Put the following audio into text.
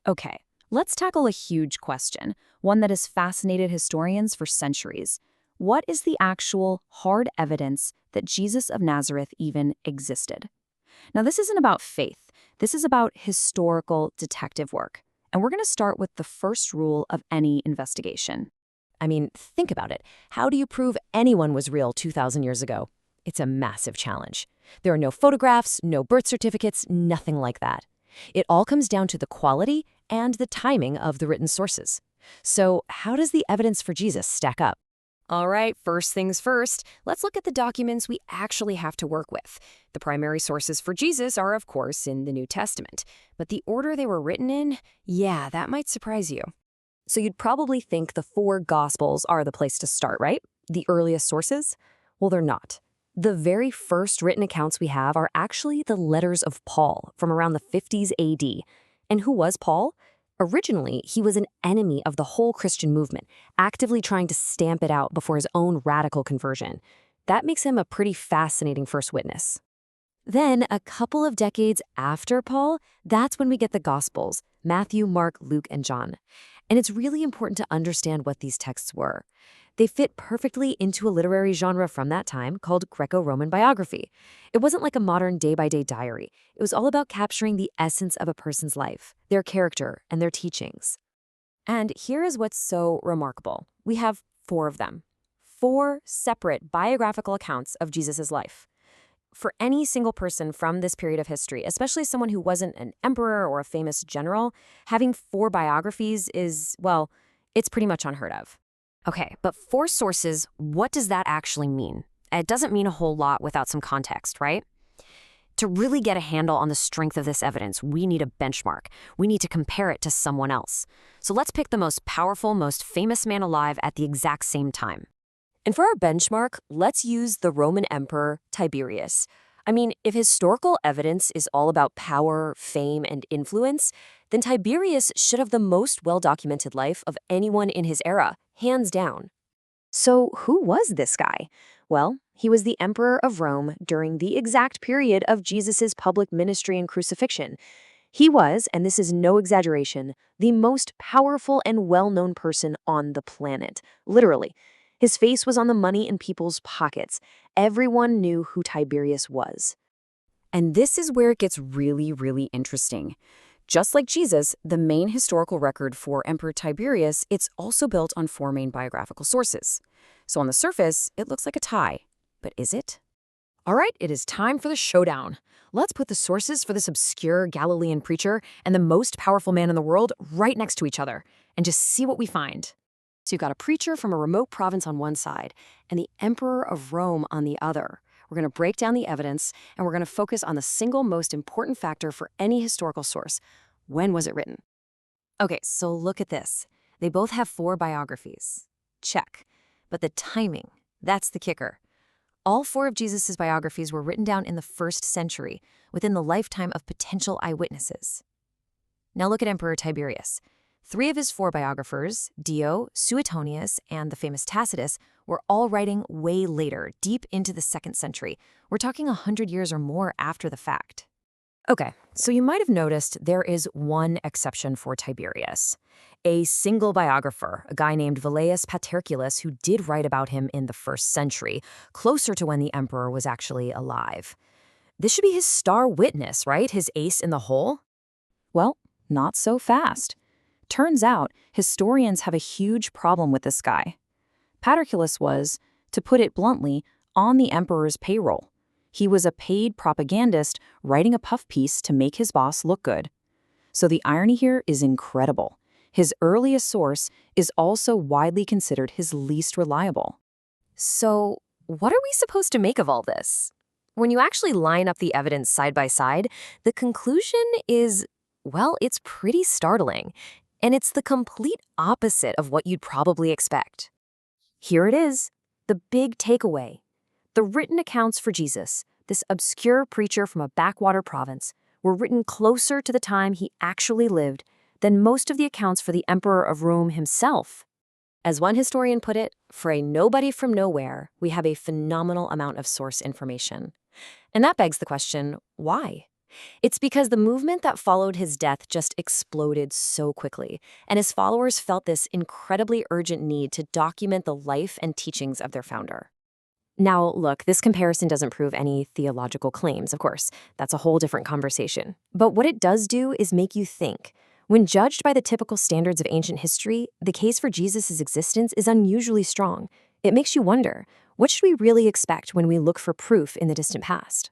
Okay, let's tackle a huge question, one that has fascinated historians for centuries. What is the actual hard evidence that Jesus of Nazareth even existed? Now, this isn't about faith. This is about historical detective work. And we're going to start with the first rule of any investigation. I mean, think about it. How do you prove anyone was real 2,000 years ago? It's a massive challenge. There are no photographs, no birth certificates, nothing like that. It all comes down to the quality and the timing of the written sources. So, how does the evidence for Jesus stack up? All right, first things first, let's look at the documents we actually have to work with. The primary sources for Jesus are, of course, in the New Testament. But the order they were written in, yeah, that might surprise you. So you'd probably think the four Gospels are the place to start, right? The earliest sources? Well, they're not. The very first written accounts we have are actually the letters of Paul from around the 50s AD. And who was Paul? Originally, he was an enemy of the whole Christian movement, actively trying to stamp it out before his own radical conversion. That makes him a pretty fascinating first witness. Then, a couple of decades after Paul, that's when we get the Gospels, Matthew, Mark, Luke, and John. And it's really important to understand what these texts were. They fit perfectly into a literary genre from that time called Greco-Roman biography. It wasn't like a modern day-by-day diary. It was all about capturing the essence of a person's life, their character, and their teachings. And here is what's so remarkable. We have four of them. Four separate biographical accounts of Jesus' life. For any single person from this period of history, especially someone who wasn't an emperor or a famous general, having four biographies is, well, it's pretty much unheard of. Okay, but four sources, what does that actually mean? It doesn't mean a whole lot without some context, right? To really get a handle on the strength of this evidence, we need a benchmark. We need to compare it to someone else. So let's pick the most powerful, most famous man alive at the exact same time. And for our benchmark, let's use the Roman Emperor Tiberius. I mean, if historical evidence is all about power, fame, and influence, then Tiberius should have the most well-documented life of anyone in his era, hands down. So who was this guy? Well, he was the emperor of Rome during the exact period of Jesus' public ministry and crucifixion. He was, and this is no exaggeration, the most powerful and well-known person on the planet, literally. His face was on the money in people's pockets. Everyone knew who Tiberius was. And this is where it gets really, really interesting. Just like Jesus, the main historical record for Emperor Tiberius, it's also built on four main biographical sources. So on the surface, it looks like a tie. But is it? All right, it is time for the showdown. Let's put the sources for this obscure Galilean preacher and the most powerful man in the world right next to each other, and just see what we find. So you've got a preacher from a remote province on one side and the emperor of Rome on the other. We're going to break down the evidence, and we're going to focus on the single most important factor for any historical source. When was it written? Okay, so look at this. They both have four biographies. Check. But the timing, that's the kicker. All four of Jesus' biographies were written down in the 1st century, within the lifetime of potential eyewitnesses. Now look at Emperor Tiberius. 3 of his 4 biographers, Dio, Suetonius, and the famous Tacitus, were all writing way later, deep into the 2nd century. We're talking 100 years or more after the fact. Okay, so you might have noticed there is one exception for Tiberius. A single biographer, a guy named Velleius Paterculus, who did write about him in the 1st century, closer to when the emperor was actually alive. This should be his star witness, right? His ace in the hole? Well, not so fast. Turns out, historians have a huge problem with this guy. Paterculus was, to put it bluntly, on the emperor's payroll. He was a paid propagandist writing a puff piece to make his boss look good. So the irony here is incredible. His earliest source is also widely considered his least reliable. So what are we supposed to make of all this? When you actually line up the evidence side by side, the conclusion is, well, it's pretty startling. And it's the complete opposite of what you'd probably expect. Here it is, the big takeaway. The written accounts for Jesus, this obscure preacher from a backwater province, were written closer to the time he actually lived than most of the accounts for the emperor of Rome himself. As one historian put it, for a nobody from nowhere, we have a phenomenal amount of source information. And that begs the question, why? It's because the movement that followed his death just exploded so quickly, and his followers felt this incredibly urgent need to document the life and teachings of their founder. Now, look, this comparison doesn't prove any theological claims, of course. That's a whole different conversation. But what it does do is make you think. When judged by the typical standards of ancient history, the case for Jesus' existence is unusually strong. It makes you wonder, what should we really expect when we look for proof in the distant past?